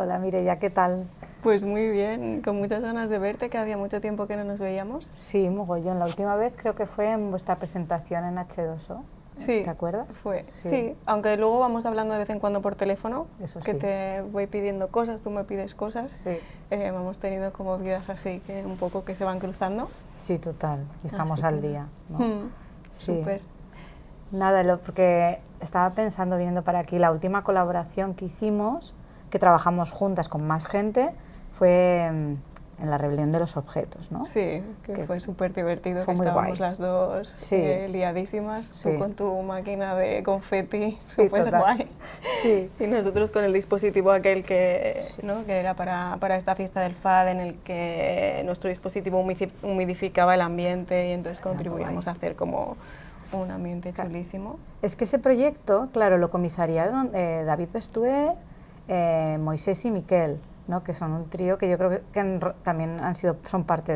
Hola Mireia, ¿qué tal? Pues muy bien, con muchas ganas de verte, que hacía mucho tiempo que no nos veíamos. Sí, mogollón. La última vez creo que fue en vuestra presentación en H2O. Sí, ¿Te acuerdas? sí, aunque luego vamos hablando de vez en cuando por teléfono, Eso que sí. te voy pidiendo cosas, tú me pides cosas. Sí. Hemos tenido como vidas así, que un poco que se van cruzando. Sí, total. Y estamos Así al que día, ¿no? Sí. Súper. Nada, porque estaba pensando, viniendo para aquí, la última colaboración que hicimos, que trabajamos juntas con más gente, fue en la rebelión de los objetos, ¿no? Sí, que fue súper divertido, fue que muy estábamos guay. las dos Sí. Liadísimas, Sí. tú con tu máquina de confeti, Sí, súper total. guay. Sí. Y nosotros con el dispositivo aquel que, Sí. ¿no? que era para esta fiesta del FAD, en el que nuestro dispositivo humidificaba el ambiente y entonces contribuíamos a hacer como un ambiente chulísimo. Es que ese proyecto, claro, lo comisariaron David Bestué, Moisés y Miquel, ¿no? Que son un trío que yo creo que también son parte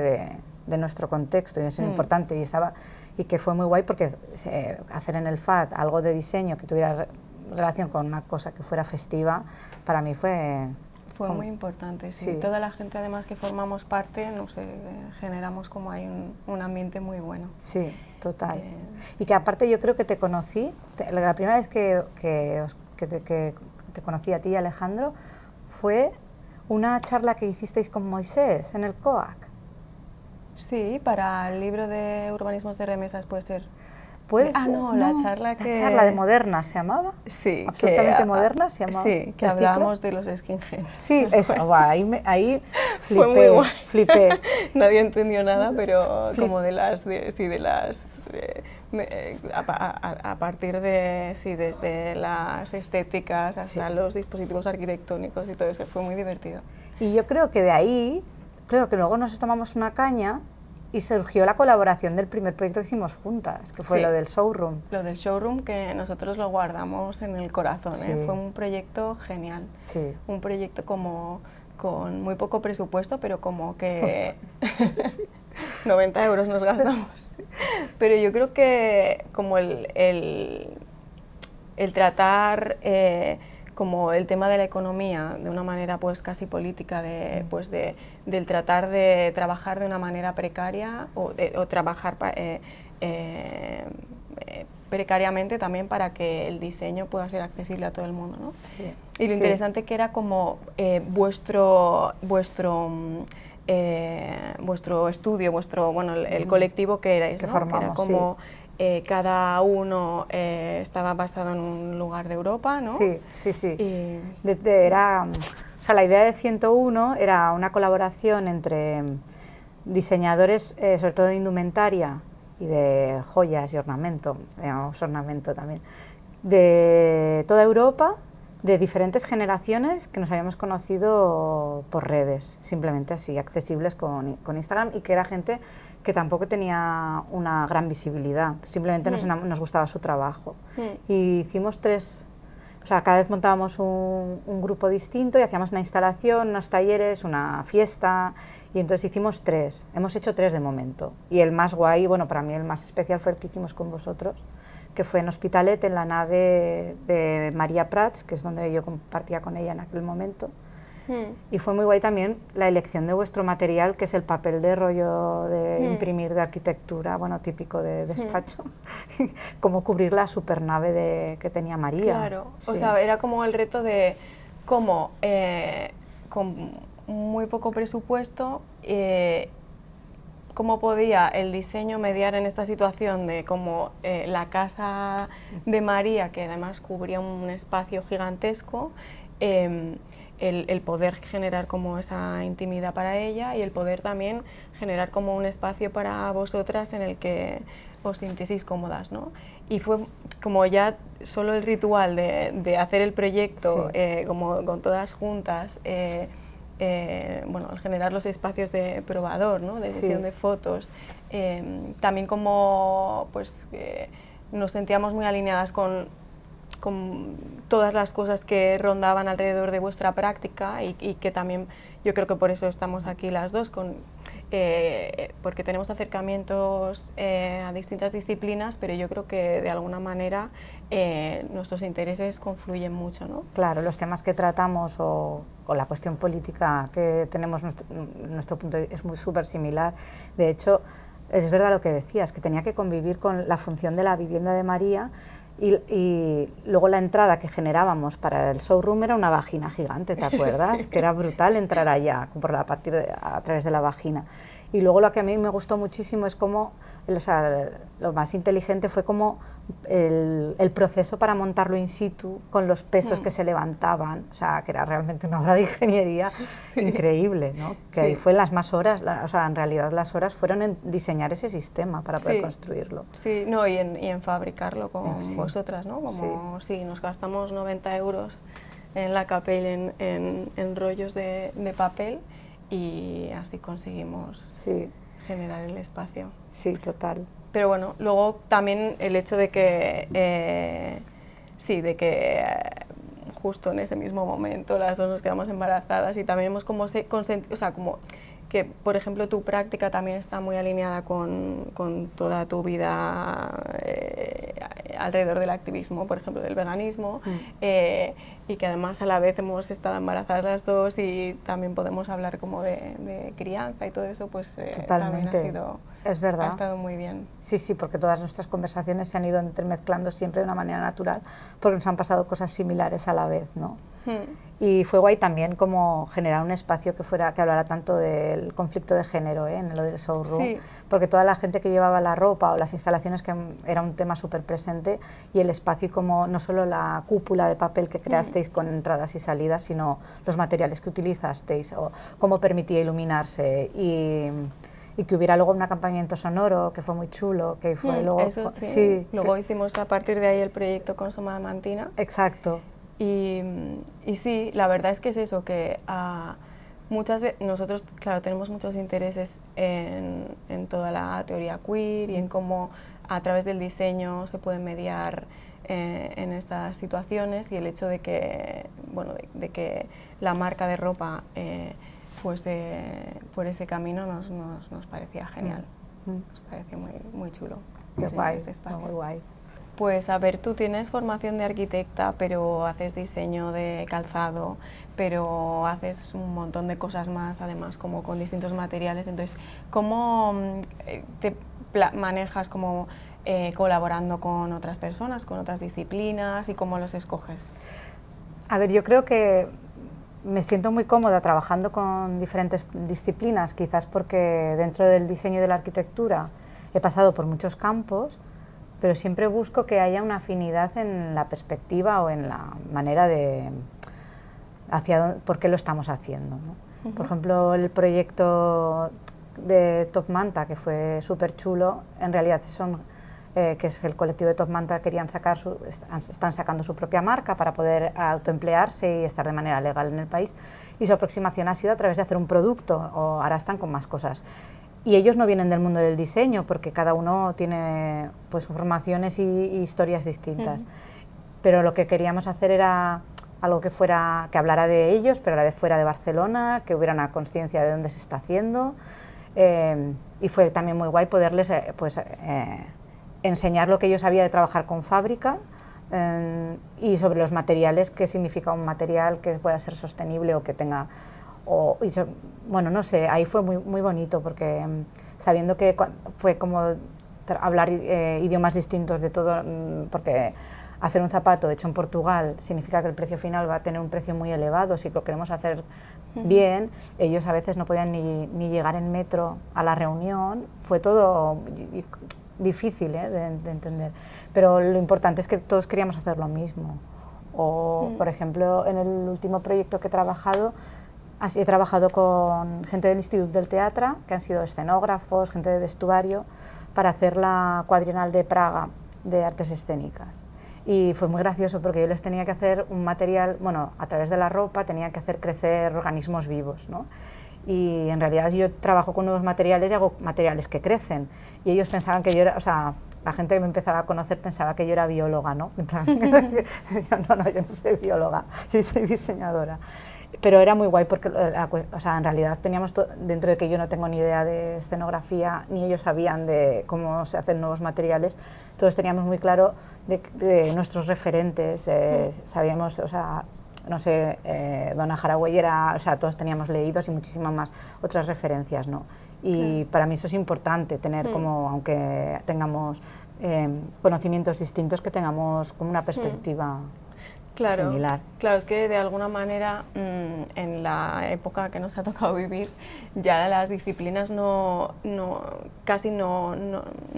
de nuestro contexto y es importante y que fue muy guay porque hacer en el FAD algo de diseño que tuviera relación con una cosa que fuera festiva, para mí fue muy importante, sí. Toda la gente además que formamos parte, no sé, generamos como hay un ambiente muy bueno. Sí, total. Y que aparte yo creo que te conocí, la primera vez que te conocí a ti y a Alejandro fue una charla que hicisteis con Moisés en el COAC. Sí, para el libro de urbanismos de remesas puede ser. ¿Puede ser? No, la charla que... La charla de Moderna se llamaba. Sí. Absolutamente Moderna se llamaba. Sí, que hablábamos de los skinheads. Sí, eso, ahí flipé. Fue muy guay. Flipé. Nadie entendió nada, pero como a partir de, desde las estéticas hasta los dispositivos arquitectónicos y todo eso, fue muy divertido. Y yo creo que de ahí, creo que luego nos tomamos una caña y surgió la colaboración del primer proyecto que hicimos juntas, que fue lo del showroom. Lo del showroom, que nosotros lo guardamos en el corazón, fue un proyecto genial. Sí. Un proyecto como con muy poco presupuesto, pero como que 90 euros nos gastamos. Pero yo creo que como el tratar como el tema de la economía de una manera pues casi política, del tratar de trabajar de una manera precaria o trabajar precariamente también para que el diseño pueda ser accesible a todo el mundo, ¿no? Sí. Y lo interesante que era como vuestro estudio, el colectivo que erais, que ¿no? formamos, que era como cada uno estaba basado en un lugar de Europa, ¿no? Sí, sí, sí. La idea de 101 era una colaboración entre diseñadores, sobre todo de indumentaria y de joyas y ornamento, llamamos ornamento también, de toda Europa, de diferentes generaciones que nos habíamos conocido por redes, simplemente así, accesibles con Instagram, y que era gente que tampoco tenía una gran visibilidad, simplemente nos gustaba su trabajo. Y hicimos cada vez montábamos un grupo distinto y hacíamos una instalación, unos talleres, una fiesta, y entonces hicimos 3, hemos hecho 3 de momento. Y el más guay, bueno, para mí el más especial fue el que hicimos con vosotros, que fue en Hospitalet, en la nave de María Prats, que es donde yo compartía con ella en aquel momento. Y fue muy guay también la elección de vuestro material, que es el papel de rollo de imprimir de arquitectura, bueno, típico de despacho, cómo cubrir la supernave que tenía María. Claro, sí. O sea, era como el reto de cómo, con muy poco presupuesto, cómo podía el diseño mediar en esta situación de como la casa de María, que además cubría un espacio gigantesco, el poder generar como esa intimidad para ella y el poder también generar como un espacio para vosotras en el que os sintieseis cómodas, ¿no? Y fue como ya solo el ritual de hacer el proyecto, como con todas juntas, al generar los espacios de probador, ¿no? De sesión de fotos, también como pues nos sentíamos muy alineadas con con todas las cosas que rondaban alrededor de vuestra práctica y que también yo creo que por eso estamos aquí las dos, porque tenemos acercamientos a distintas disciplinas, pero yo creo que de alguna manera nuestros intereses confluyen mucho, ¿no? Claro, los temas que tratamos o la cuestión política que tenemos, nuestro punto es muy súper similar. De hecho, es verdad lo que decías, que tenía que convivir con la función de la vivienda de María y luego la entrada que generábamos para el showroom era una vagina gigante, ¿te acuerdas? Sí. Que era brutal entrar allá a través de la vagina. Y luego lo que a mí me gustó muchísimo es cómo, o sea, lo más inteligente fue como el proceso para montarlo in situ con los pesos que se levantaban, o sea, que era realmente una obra de ingeniería increíble, ¿no? Que ahí fue las más horas, o sea, en realidad las horas fueron en diseñar ese sistema para poder construirlo. Sí, no, y en fabricarlo con vosotras, ¿no? Como nos gastamos 90 euros en la Capelle en rollos de papel y así conseguimos generar el espacio. Sí, total. Pero bueno, luego también el hecho de que, justo en ese mismo momento las dos nos quedamos embarazadas y también hemos como consentido, o sea, como que, por ejemplo, tu práctica también está muy alineada con toda tu vida alrededor del activismo, por ejemplo, del veganismo, y que además a la vez hemos estado embarazadas las dos y también podemos hablar como de crianza y todo eso, pues también es verdad. Ha estado muy bien. Sí, sí, porque todas nuestras conversaciones se han ido entremezclando siempre de una manera natural, porque nos han pasado cosas similares a la vez, ¿no? Y fue guay también como generar un espacio que hablara tanto del conflicto de género en lo del showroom, porque toda la gente que llevaba la ropa o las instalaciones, que era un tema súper presente, y el espacio, y como no solo la cúpula de papel que creasteis con entradas y salidas, sino los materiales que utilizasteis o cómo permitía iluminarse y que hubiera luego un acompañamiento sonoro que fue muy chulo, que fue luego... Eso sí, luego hicimos a partir de ahí el proyecto Consoma de Mantina. Exacto. Y sí, la verdad es que es eso, que muchas veces nosotros, claro, tenemos muchos intereses en toda la teoría queer y en cómo a través del diseño se puede mediar en estas situaciones, y el hecho de que, bueno, de que la marca de ropa fuese por ese camino nos parecía genial, nos parecía muy chulo. Qué guay, muy guay. Pues a ver, tú tienes formación de arquitecta, pero haces diseño de calzado, pero haces un montón de cosas más, además, como con distintos materiales. Entonces, ¿cómo te manejas como colaborando con otras personas, con otras disciplinas, y cómo los escoges? A ver, yo creo que me siento muy cómoda trabajando con diferentes disciplinas, quizás porque dentro del diseño y de la arquitectura he pasado por muchos campos, pero siempre busco que haya una afinidad en la perspectiva o en la manera de por qué lo estamos haciendo, ¿no? Por ejemplo, el proyecto de Top Manta, que fue súper chulo, en realidad que es el colectivo de Top Manta, están sacando su propia marca para poder autoemplearse y estar de manera legal en el país, y su aproximación ha sido a través de hacer un producto, o ahora están con más cosas. Y ellos no vienen del mundo del diseño, porque cada uno tiene pues formaciones y historias distintas. Pero lo que queríamos hacer era algo que hablara de ellos, pero a la vez fuera de Barcelona, que hubiera una conciencia de dónde se está haciendo. Y fue también muy guay poderles enseñar lo que yo sabía de trabajar con fábrica, y sobre los materiales, qué significa un material que pueda ser sostenible o que tenga... bueno, no sé, ahí fue muy bonito, porque sabiendo que fue como hablar idiomas distintos de todo, porque hacer un zapato hecho en Portugal significa que el precio final va a tener un precio muy elevado. Si lo queremos hacer bien, ellos a veces no podían ni llegar en metro a la reunión, fue todo difícil de entender, pero lo importante es que todos queríamos hacer lo mismo. O, por ejemplo, en el último proyecto que he trabajado con gente del Instituto del Teatro, que han sido escenógrafos, gente de vestuario, para hacer la Quadrienal de Praga de artes escénicas. Y fue muy gracioso, porque yo les tenía que hacer un material, bueno, a través de la ropa tenía que hacer crecer organismos vivos, ¿no? Y en realidad yo trabajo con nuevos materiales y hago materiales que crecen. Y ellos pensaban que yo era, o sea, la gente que me empezaba a conocer pensaba que yo era bióloga, ¿no? En plan, no, yo no soy bióloga, yo soy diseñadora. Pero era muy guay porque, o sea, en realidad teníamos, dentro de que yo no tengo ni idea de escenografía, ni ellos sabían de cómo se hacen nuevos materiales, todos teníamos muy claro de nuestros referentes, sabíamos, o sea, no sé, Donna Haraway era, o sea, todos teníamos leídos y muchísimas más otras referencias, ¿no? Y para mí eso es importante, tener como, aunque tengamos conocimientos distintos, que tengamos como una perspectiva similar. Claro, es que de alguna manera en la época que nos ha tocado vivir ya las disciplinas casi no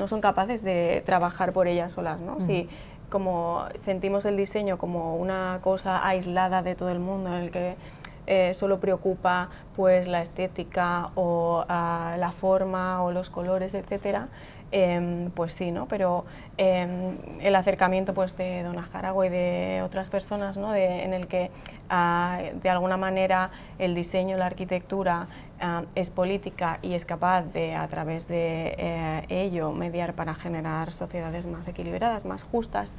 son capaces de trabajar por ellas solas, ¿no? Si como sentimos el diseño como una cosa aislada de todo el mundo en el que solo preocupa pues la estética o la forma o los colores, etcétera, pues sí, ¿no? Pero el acercamiento pues de Donna Haraway y de otras personas, ¿no? En el que de alguna manera el diseño, la arquitectura es política y es capaz de, a través de ello, mediar para generar sociedades más equilibradas, más justas,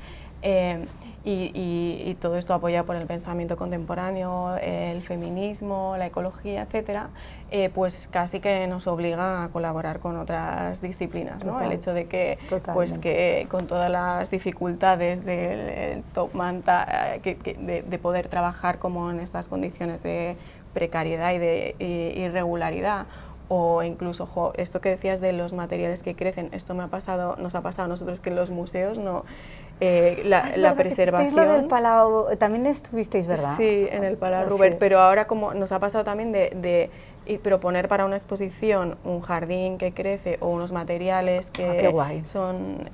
y todo esto apoyado por el pensamiento contemporáneo, el feminismo, la ecología, etcétera, pues casi que nos obliga a colaborar con otras disciplinas, ¿no? El hecho de que, pues, que con todas las dificultades del top manta, de poder trabajar como en estas condiciones de precariedad y de irregularidad, o incluso esto que decías de los materiales que crecen, esto nos ha pasado a nosotros que en los museos no, la preservación. Lo del Palau, también estuvisteis, ¿verdad? Sí, en el Palau Robert, pero ahora como nos ha pasado también de proponer para una exposición un jardín que crece o unos materiales que qué guay. son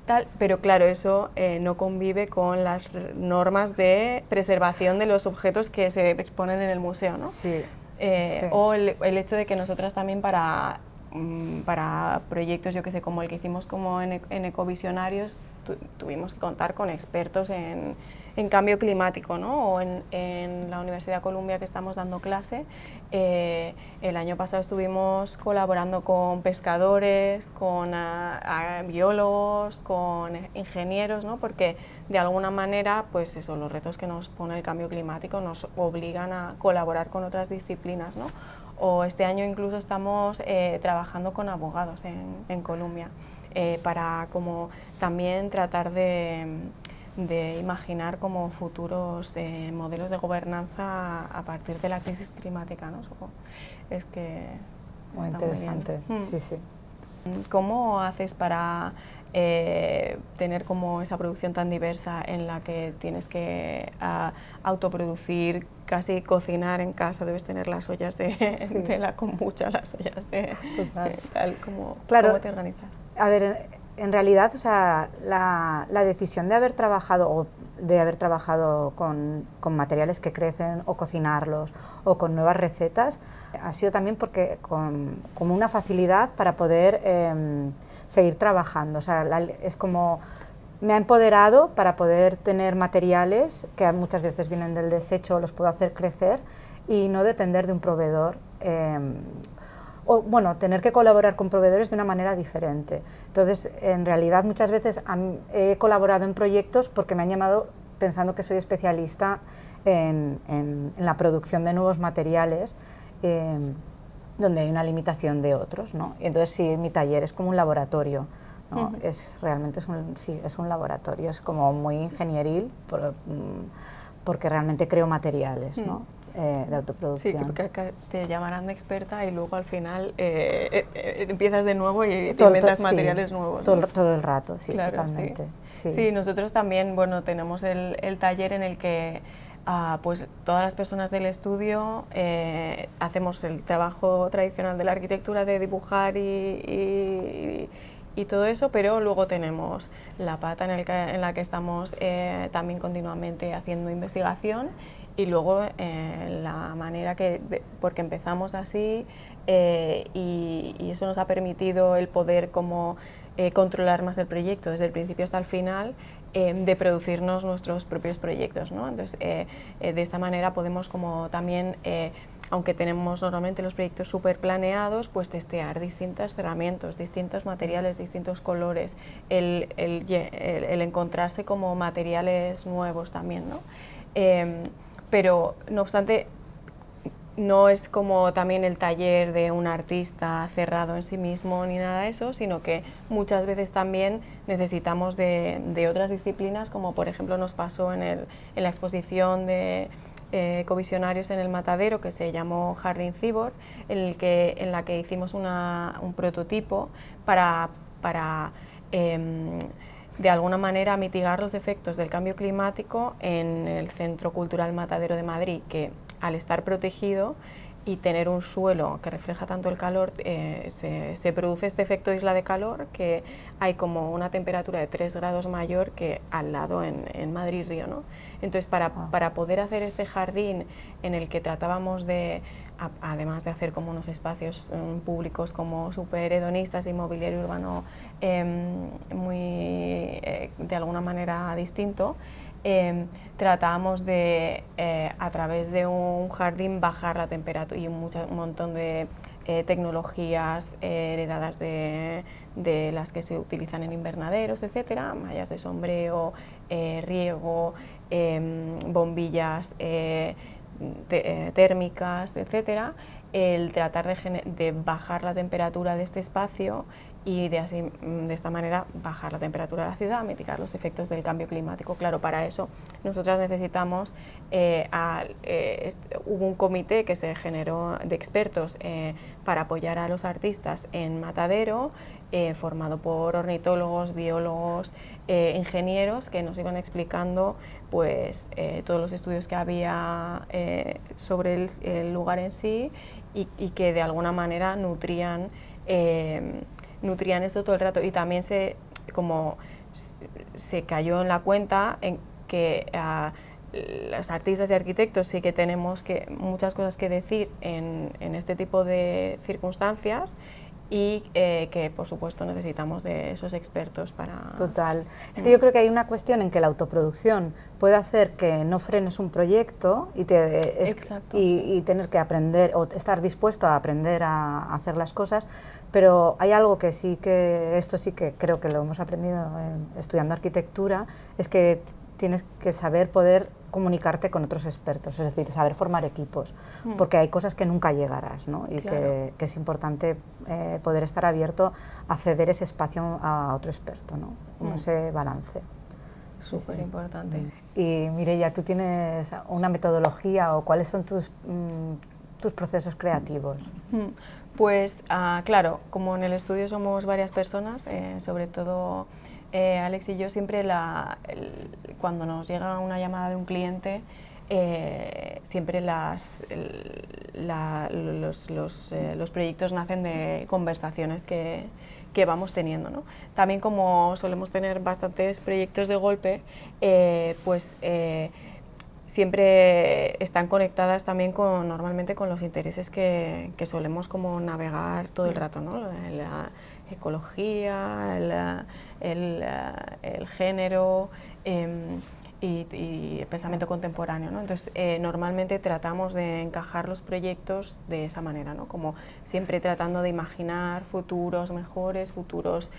tal, pero claro, eso no convive con las normas de preservación de los objetos que se exponen en el museo, ¿no? Sí. Sí. O el hecho de que nosotras también para proyectos, yo que sé, como el que hicimos como en Ecovisionarios, tuvimos que contar con expertos en cambio climático, ¿no? O en la Universidad de Columbia, que estamos dando clase, el año pasado estuvimos colaborando con pescadores, con biólogos, con ingenieros, ¿no? Porque de alguna manera, pues eso, los retos que nos pone el cambio climático nos obligan a colaborar con otras disciplinas, ¿no? O este año incluso estamos trabajando con abogados en Columbia para como también tratar de imaginar como futuros modelos de gobernanza a partir de la crisis climática, ¿no? Es que muy interesante, sí, sí. ¿Cómo haces para tener como esa producción tan diversa en la que tienes que autoproducir, casi cocinar en casa? Debes tener las ollas de la kombucha, las ollas de tal, ¿cómo te organizas? A ver, en realidad, o sea, la decisión de haber trabajado con materiales que crecen o cocinarlos o con nuevas recetas ha sido también porque como una facilidad para poder seguir trabajando. O sea, es como me ha empoderado para poder tener materiales que muchas veces vienen del desecho, los puedo hacer crecer y no depender de un proveedor. O bueno, tener que colaborar con proveedores de una manera diferente. Entonces, en realidad, muchas veces he colaborado en proyectos porque me han llamado pensando que soy especialista en la producción de nuevos materiales, donde hay una limitación de otros, ¿no? Y entonces, sí, mi taller es como un laboratorio, ¿no? Realmente es un laboratorio, es como muy ingenieril, porque realmente creo materiales, ¿no? De autoproducción. Sí, porque te llamarán de experta y luego al final empiezas de nuevo y te inventas materiales nuevos. Todo el rato, sí, claro, totalmente. Sí, nosotros también, bueno, tenemos el taller en el que pues todas las personas del estudio hacemos el trabajo tradicional de la arquitectura, de dibujar y todo eso, pero luego tenemos la pata en la que estamos también continuamente haciendo investigación. Y luego la manera porque empezamos así y eso nos ha permitido el poder como controlar más el proyecto desde el principio hasta el final, de producirnos nuestros propios proyectos, ¿no? Entonces, de esta manera podemos como también aunque tenemos normalmente los proyectos súper planeados, pues testear distintos cerramientos, distintos materiales, distintos colores, el encontrarse como materiales nuevos también, ¿no? Pero no obstante, no es como también el taller de un artista cerrado en sí mismo ni nada de eso, sino que muchas veces también necesitamos de otras disciplinas, como por ejemplo nos pasó en la exposición de ecovisionarios en el Matadero, que se llamó Jardín Cibor, en la que hicimos un prototipo para de alguna manera mitigar los efectos del cambio climático en el Centro Cultural Matadero de Madrid, que al estar protegido y tener un suelo que refleja tanto el calor, se produce este efecto isla de calor, que hay como una temperatura de 3 grados mayor que al lado en Madrid Río, ¿no? Entonces, para poder hacer este jardín en el que tratábamos de, además de hacer como unos espacios públicos como súper hedonistas y mobiliario urbano de alguna manera distinto, tratábamos de, a través de un jardín, bajar la temperatura y un montón de tecnologías heredadas de las que se utilizan en invernaderos, etcétera, mallas de sombreo, riego, bombillas térmicas, etcétera, el tratar de bajar la temperatura de este espacio y de esta manera bajar la temperatura de la ciudad, mitigar los efectos del cambio climático. Claro, para eso nosotras necesitamos, hubo un comité que se generó de expertos para apoyar a los artistas en Matadero, formado por ornitólogos, biólogos, ingenieros, que nos iban explicando pues, todos los estudios que había sobre el lugar en sí y que de alguna manera nutrían esto todo el rato, y también se cayó en la cuenta en que los artistas y arquitectos sí que tenemos muchas cosas que decir en este tipo de circunstancias, y que por supuesto necesitamos de esos expertos para... Total. Es que yo creo que hay una cuestión en que la autoproducción puede hacer que no frenes un proyecto y tener que aprender o estar dispuesto a aprender a hacer las cosas, pero hay algo que esto sí que creo que lo hemos aprendido estudiando arquitectura, es que tienes que saber poder comunicarte con otros expertos, es decir, saber formar equipos, porque hay cosas que nunca llegarás, ¿no? Y claro, que es importante poder estar abierto a ceder ese espacio a otro experto, ¿no? Como ese balance. Súper importante. Y Mireia, ¿tú tienes una metodología o cuáles son tus procesos creativos? Pues claro, como en el estudio somos varias personas, sobre todo Alex y yo, siempre cuando nos llega una llamada de un cliente, siempre los proyectos nacen de conversaciones que vamos teniendo, ¿no? También, como solemos tener bastantes proyectos de golpe, pues siempre están conectadas también normalmente con los intereses que solemos como navegar todo el rato, ¿no? La ecología, el género y el pensamiento contemporáneo, ¿no? Entonces, normalmente tratamos de encajar los proyectos de esa manera, ¿no? Como siempre tratando de imaginar futuros mejores, futuros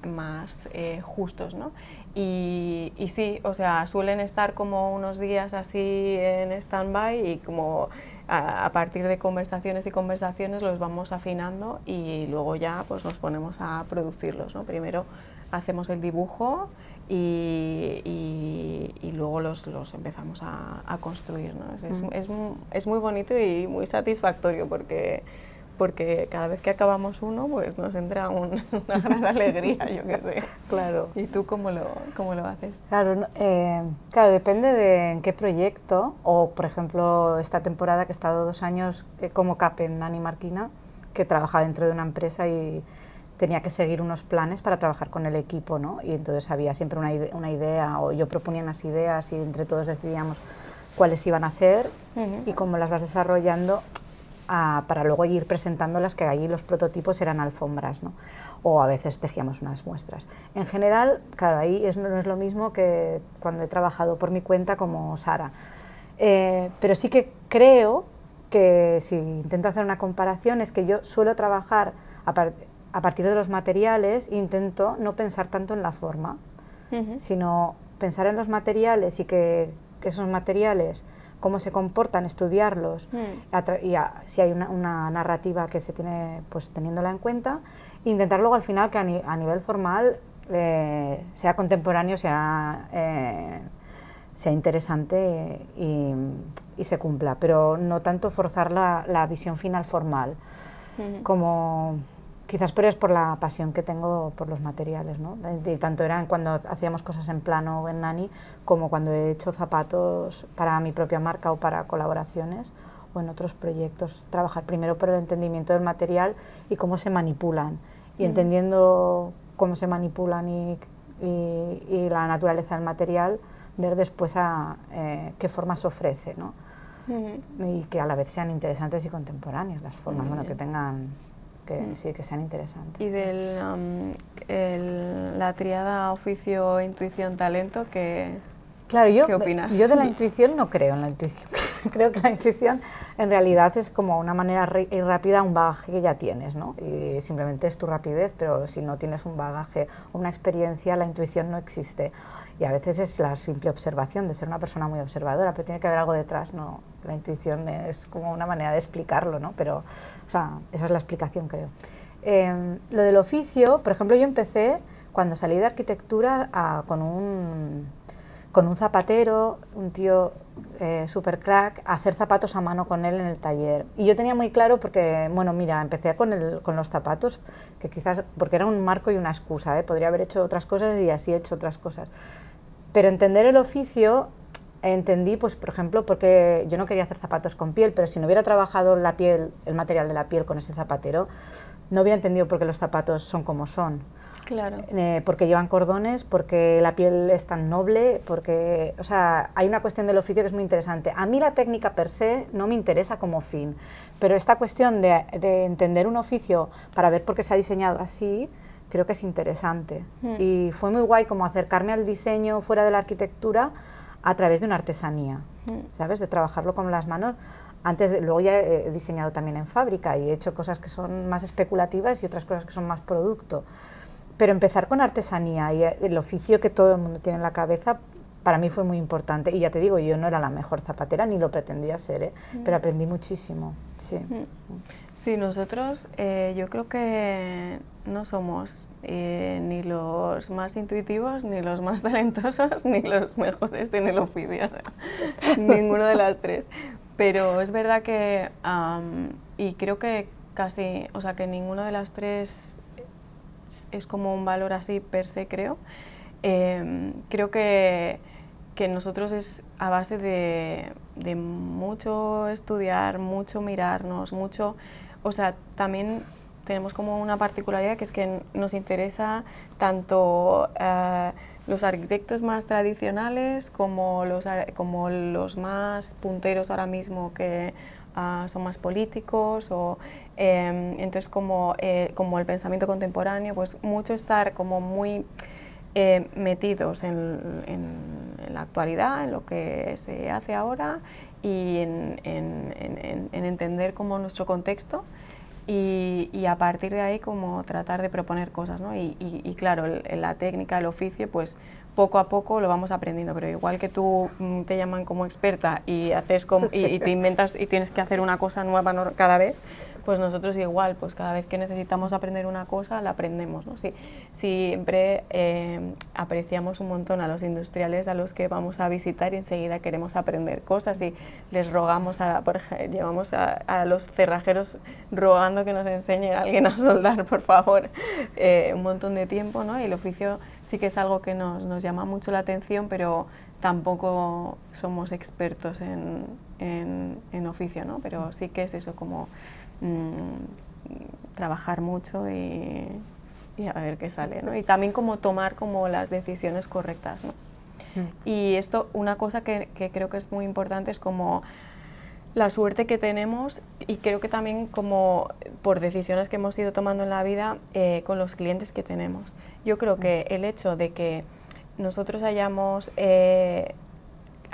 más justos, ¿no? Y sí, o sea, suelen estar como unos días así en stand-by, y como a partir de conversaciones y conversaciones los vamos afinando, y luego ya pues nos ponemos a producirlos, ¿no? Primero hacemos el dibujo y luego los empezamos a construir, ¿no? Es muy bonito y muy satisfactorio, porque cada vez que acabamos uno, pues nos entra una gran alegría, yo qué sé. Claro. ¿Y tú cómo lo haces? Claro, claro, depende de en qué proyecto, o por ejemplo esta temporada que he estado 2 años como CAP en Nani Marquina, que trabajaba dentro de una empresa y tenía que seguir unos planes para trabajar con el equipo, ¿no? Y entonces había siempre una idea, o yo proponía unas ideas y entre todos decidíamos cuáles iban a ser y cómo las vas desarrollando, para luego ir presentándolas, que allí los prototipos eran alfombras, ¿no? O a veces tejíamos unas muestras. En general, claro, ahí no es lo mismo que cuando he trabajado por mi cuenta como Sara, pero sí que creo que si intento hacer una comparación es que yo suelo trabajar a partir de los materiales e intento no pensar tanto en la forma, sino pensar en los materiales y que esos materiales, cómo se comportan, estudiarlos, y si hay una narrativa que se tiene, pues teniéndola en cuenta, e intentar luego al final que a nivel formal sea contemporáneo, sea interesante y se cumpla, pero no tanto forzar la visión final formal, como quizás, pero es por la pasión que tengo por los materiales, ¿no? Tanto eran cuando hacíamos cosas en plano o en Nani, como cuando he hecho zapatos para mi propia marca o para colaboraciones o en otros proyectos. Trabajar primero por el entendimiento del material y cómo se manipulan, y entendiendo cómo se manipulan y la naturaleza del material, ver después qué formas ofrece, ¿no? Y que a la vez sean interesantes y contemporáneas las formas, bueno, que tengan, sí, que sean interesantes. Y la tríada oficio, intuición, talento, ¿qué opinas? Yo de la intuición no creo en la intuición. Creo que la intuición en realidad es como una manera rápida, un bagaje que ya tienes, ¿no? Y simplemente es tu rapidez, pero si no tienes un bagaje o una experiencia, la intuición no existe. Y a veces es la simple observación, de ser una persona muy observadora, pero tiene que haber algo detrás, ¿no? La intuición es como una manera de explicarlo, ¿no? Pero, o sea, esa es la explicación, creo. Lo del oficio, por ejemplo, yo empecé cuando salí de arquitectura con un zapatero, un tío súper crack, a hacer zapatos a mano con él en el taller. Y yo tenía muy claro porque, bueno, mira, empecé con los zapatos, que quizás, porque era un marco y una excusa, podría haber hecho otras cosas y así he hecho otras cosas. Pero entender el oficio, entendí, pues, por ejemplo, porque yo no quería hacer zapatos con piel, pero si no hubiera trabajado la piel, el material de la piel con ese zapatero, no hubiera entendido por qué los zapatos son como son. Claro. Porque llevan cordones, porque la piel es tan noble, porque, o sea, hay una cuestión del oficio que es muy interesante. A mí la técnica per se no me interesa como fin, pero esta cuestión de entender un oficio para ver por qué se ha diseñado así, creo que es interesante. Y fue muy guay como acercarme al diseño fuera de la arquitectura a través de una artesanía, ¿sabes? De trabajarlo con las manos. Luego ya he diseñado también en fábrica y he hecho cosas que son más especulativas y otras cosas que son más producto. Pero empezar con artesanía y el oficio que todo el mundo tiene en la cabeza, para mí fue muy importante. Y ya te digo, yo no era la mejor zapatera ni lo pretendía ser, pero aprendí muchísimo. Sí, sí, nosotros yo creo que no somos ni los más intuitivos, ni los más talentosos, ni los mejores en el oficio. Ninguno de las tres. Pero es verdad que, y creo que casi, o sea, que ninguno de las tres es como un valor así per se, creo. Creo que nosotros es a base de mucho estudiar, mucho mirarnos, mucho... O sea, también tenemos como una particularidad que es que nos interesa tanto los arquitectos más tradicionales como los más punteros ahora mismo que son más políticos entonces como el pensamiento contemporáneo, pues mucho estar como muy metidos en la actualidad, en lo que se hace ahora y en entender como nuestro contexto y a partir de ahí como tratar de proponer cosas, ¿no? Y claro, la técnica, el oficio, pues poco a poco lo vamos aprendiendo, pero igual que tú te llaman como experta y haces y te inventas y tienes que hacer una cosa nueva cada vez, pues nosotros igual, pues cada vez que necesitamos aprender una cosa la aprendemos, ¿no? Siempre apreciamos un montón a los industriales a los que vamos a visitar y enseguida queremos aprender cosas y les rogamos, llevamos a los cerrajeros rogando que nos enseñe a alguien a soldar, por favor, un montón de tiempo, ¿no? Y el oficio sí que es algo que nos llama mucho la atención, pero tampoco somos expertos en oficio, ¿no? Pero sí que es eso, como trabajar mucho y a ver qué sale, ¿no? Y también como tomar como las decisiones correctas, ¿no? Y esto, una cosa que creo que es muy importante es como la suerte que tenemos y creo que también como por decisiones que hemos ido tomando en la vida con los clientes que tenemos. Yo creo que el hecho de que nosotros hayamos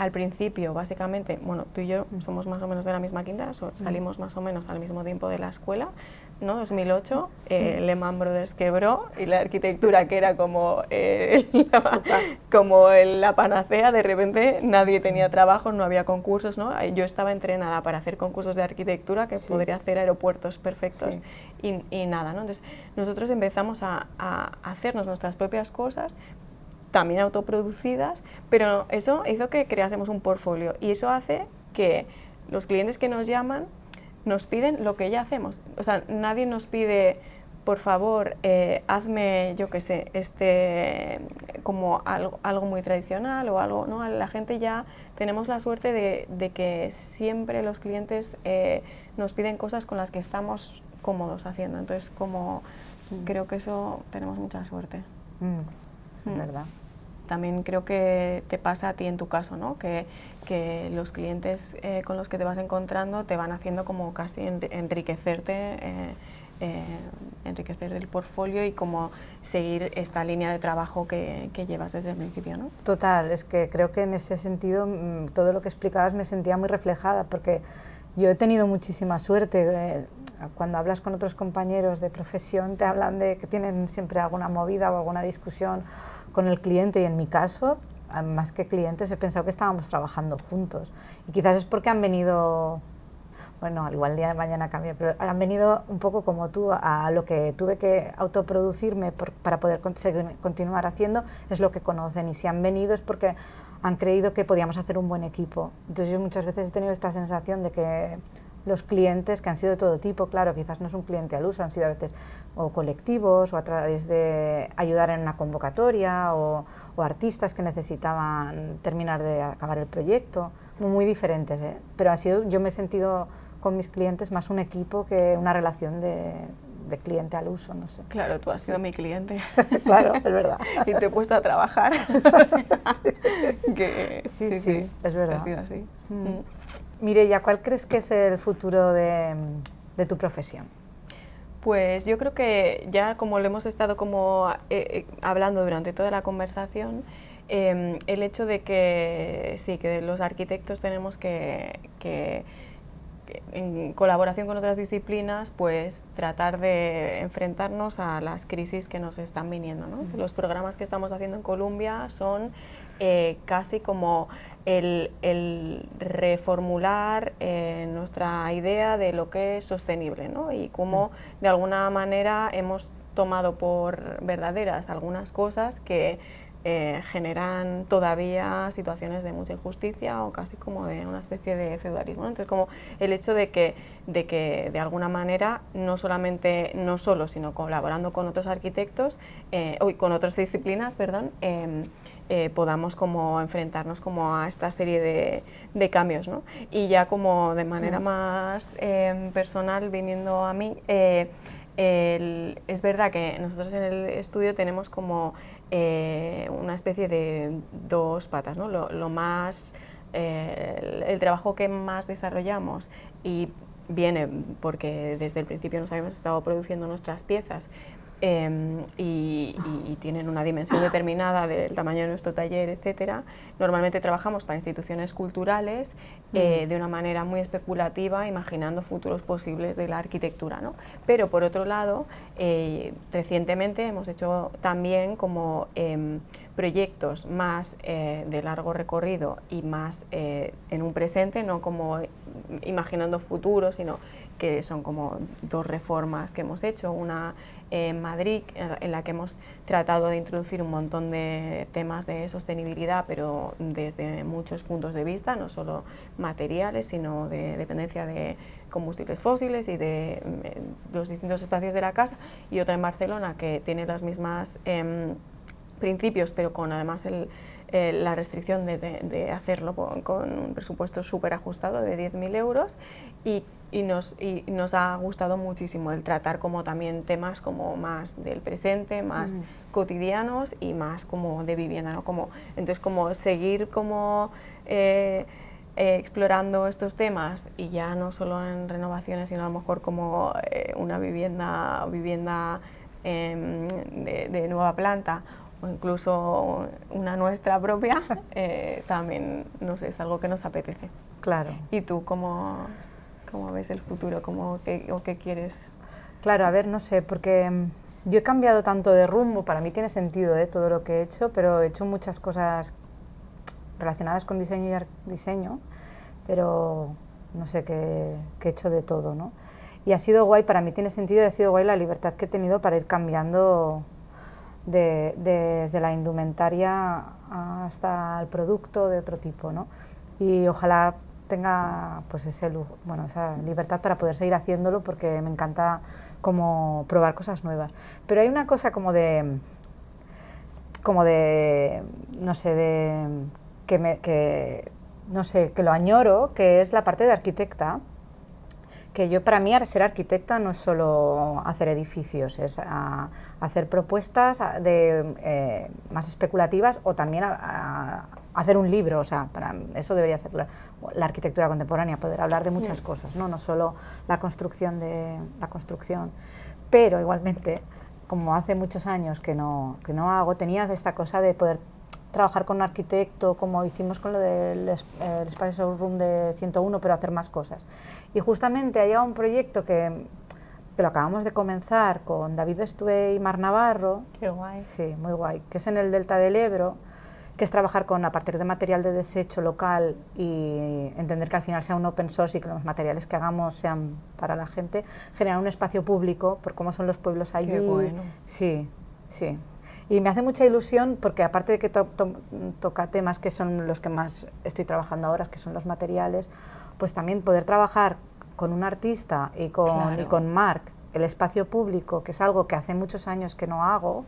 al principio, básicamente, bueno, tú y yo somos más o menos de la misma quinta, salimos más o menos al mismo tiempo de la escuela, ¿no? 2008, Lehman Brothers quebró y la arquitectura, que era como, la panacea, de repente nadie tenía trabajo, no había concursos, ¿no? Yo estaba entrenada para hacer concursos de arquitectura, que podría hacer aeropuertos perfectos, y nada, ¿no? Entonces nosotros empezamos a hacernos nuestras propias cosas, también autoproducidas, pero eso hizo que creásemos un portfolio, y eso hace que los clientes que nos llaman nos piden lo que ya hacemos. O sea, nadie nos pide, por favor, hazme, yo qué sé, como algo muy tradicional o algo, ¿no? La gente ya tenemos la suerte de que siempre los clientes nos piden cosas con las que estamos cómodos haciendo. Entonces, creo que eso tenemos mucha suerte. Es verdad. También creo que te pasa a ti en tu caso, ¿no? Que los clientes con los que te vas encontrando te van haciendo como casi enriquecer el portfolio y como seguir esta línea de trabajo que llevas desde el principio, ¿no? Total, es que creo que en ese sentido todo lo que explicabas me sentía muy reflejada, porque yo he tenido muchísima suerte. Cuando hablas con otros compañeros de profesión te hablan de que tienen siempre alguna movida o alguna discusión con el cliente, y en mi caso, más que clientes, he pensado que estábamos trabajando juntos, y quizás es porque han venido, bueno, al igual el día de mañana cambia, pero han venido un poco como tú a lo que tuve que autoproducirme para poder continuar haciendo, es lo que conocen, y si han venido es porque han creído que podíamos hacer un buen equipo. Entonces yo muchas veces he tenido esta sensación de que los clientes, que han sido de todo tipo, claro, quizás no es un cliente al uso, han sido a veces o colectivos, o a través de ayudar en una convocatoria, o artistas que necesitaban terminar de acabar el proyecto, muy diferentes, ¿eh? Pero yo me he sentido con mis clientes más un equipo que una relación de cliente al uso, no sé. Claro, tú has sido mi cliente. Claro, es verdad. Y te he puesto a trabajar. Sí, es verdad. Ha sido así. Mireia, ¿cuál crees que es el futuro de tu profesión? Pues yo creo que ya, como lo hemos estado hablando durante toda la conversación, el hecho de que sí, que los arquitectos tenemos que en colaboración con otras disciplinas, pues tratar de enfrentarnos a las crisis que nos están viniendo, ¿no? Los programas que estamos haciendo en Columbia son casi como el reformular nuestra idea de lo que es sostenible, ¿no? Y cómo de alguna manera hemos tomado por verdaderas algunas cosas que generan todavía situaciones de mucha injusticia o casi como de una especie de feudalismo, ¿no? Entonces, como el hecho de que de alguna manera no solo, sino colaborando con otros arquitectos, con otras disciplinas, perdón, podamos como enfrentarnos como a esta serie de cambios, ¿no? Y ya como de manera más personal, viniendo a mí, es verdad que nosotros en el estudio tenemos como una especie de dos patas, ¿no? El trabajo que más desarrollamos, y viene porque desde el principio nos habíamos estado produciendo nuestras piezas, y tienen una dimensión determinada del tamaño de nuestro taller, etcétera. Normalmente trabajamos para instituciones culturales de una manera muy especulativa, imaginando futuros posibles de la arquitectura, ¿no? Pero por otro lado, recientemente hemos hecho también como proyectos más de largo recorrido y más en un presente, no como imaginando futuros, sino que son como dos reformas que hemos hecho, una en Madrid, en la que hemos tratado de introducir un montón de temas de sostenibilidad, pero desde muchos puntos de vista, no solo materiales, sino de dependencia de combustibles fósiles y de los distintos espacios de la casa, y otra en Barcelona que tiene las mismas principios, pero con además la restricción de hacerlo con un presupuesto súper ajustado de 10.000 euros, y nos ha gustado muchísimo el tratar como también temas como más del presente, más cotidianos y más como de vivienda, ¿no? Entonces como seguir como explorando estos temas, y ya no solo en renovaciones, sino a lo mejor como una vivienda de nueva planta, o incluso una nuestra propia, también, no sé, es algo que nos apetece. Claro. ¿Y tú cómo ves el futuro? O qué quieres? Claro, a ver, no sé, porque yo he cambiado tanto de rumbo, para mí tiene sentido todo lo que he hecho, pero he hecho muchas cosas relacionadas con diseño y diseño, pero no sé, que he hecho de todo, ¿no? Y ha sido guay, para mí tiene sentido y ha sido guay la libertad que he tenido para ir cambiando desde la indumentaria hasta el producto de otro tipo, ¿no? Y ojalá tenga pues esa libertad para poder seguir haciéndolo, porque me encanta como probar cosas nuevas. Pero hay una cosa como de no sé, no sé, que lo añoro, que es la parte de arquitecta, que yo, para mí, ser arquitecta no es solo hacer edificios, es hacer propuestas más especulativas, o también hacer un libro. O sea, eso debería ser la arquitectura contemporánea, poder hablar de muchas cosas, no solo la construcción pero igualmente, como hace muchos años que no hago, tenías esta cosa de poder trabajar con un arquitecto, como hicimos con lo del espacio showroom de 101, pero hacer más cosas. Y justamente ha llegado un proyecto que lo acabamos de comenzar con David Bestué y Mar Navarro. Qué guay. Sí, muy guay, que es en el Delta del Ebro, que es trabajar a partir de material de desecho local y entender que al final sea un open source y que los materiales que hagamos sean para la gente, generar un espacio público por cómo son los pueblos allí. Qué bueno. Sí, sí. Y me hace mucha ilusión porque, aparte de que toca temas que son los que más estoy trabajando ahora, que son los materiales, pues también poder trabajar con un artista y con Marc el espacio público, que es algo que hace muchos años que no hago,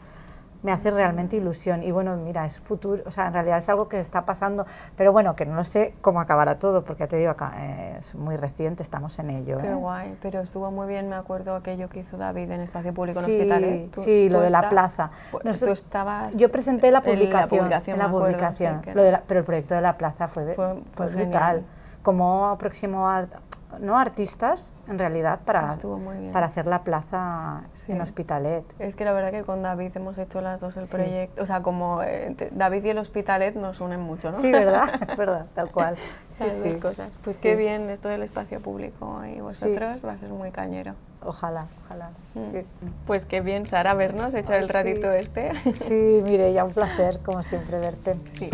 me hace realmente ilusión. Y bueno, mira, es futuro, o sea, en realidad es algo que está pasando, pero bueno, que no sé cómo acabará todo, porque ya te digo, acá es muy reciente, estamos en ello. Qué guay, pero estuvo muy bien, me acuerdo aquello que hizo David en Espacio Público en Hospitalet. Sí, lo de la plaza. Tú estabas... Yo presenté la publicación, pero el proyecto de la plaza fue brutal. Como aproximó no artistas, en realidad, para hacer la plaza en Hospitalet. Es que la verdad que con David hemos hecho las dos el proyecto, o sea, como David y el Hospitalet nos unen mucho, ¿no? Sí, ¿verdad? Es verdad, tal cual. Las dos cosas. Pues qué bien esto del espacio público y vosotros, va a ser muy cañero. Ojalá. Sí. Pues qué bien, Sara, vernos, echar el ratito este. Sí, Mireia, un placer, como siempre, verte. Sí.